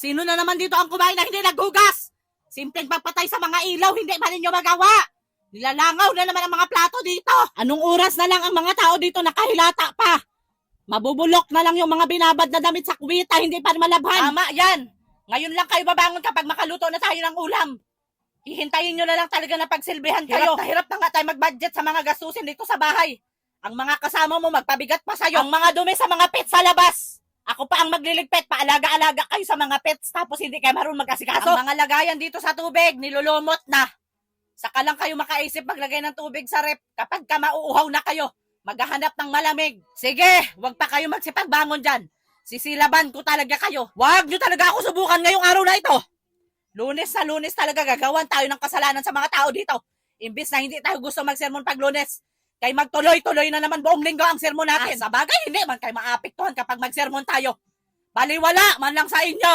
Sino na naman dito ang kumain na hindi naghugas? Simpleng pagpatay sa mga ilaw, hindi ba ninyo magawa? Nilalangaw na naman ang mga plato dito. Anong oras na lang ang mga tao dito nakahilata pa? Mabubulok na lang yung mga binabad na damit sa kuwita, hindi pa malabhan. Tama yan. Ngayon lang kayo babangon kapag makaluto na tayo ng ulam. Hihintayin nyo na lang talaga na pagsilbihan kayo. Hirap na nga tayo mag-budget sa mga gastusin dito sa bahay. Ang mga kasama mo magpabigat pa sa'yo. Ang mga dumi sa mga pets sa labas. Ako pa ang magliligpit, paalaga-alaga kayo sa mga pets tapos hindi kayo marunong mag-asikaso. Ang mga lagayan dito sa tubig, nilulumot na. Saka lang kayo makaisip maglagay ng tubig sa rep kapag ka mauuhaw na kayo. Maghahanap ng malamig. Sige, wag pa kayo magsipagbangon dyan. Sisilaban ko talaga kayo. Wag nyo talaga ako subukan ngayong araw na ito. Lunes na Lunes talaga gagawan tayo ng kasalanan sa mga tao dito. Imbis na hindi tayo gusto magsermon pag Lunes. Kay magtuloy-tuloy na naman buong linggo ang sermon natin. Sa bagay, hindi man kayo maapektuhan kapag magsermon tayo. Baliwala man lang sa inyo.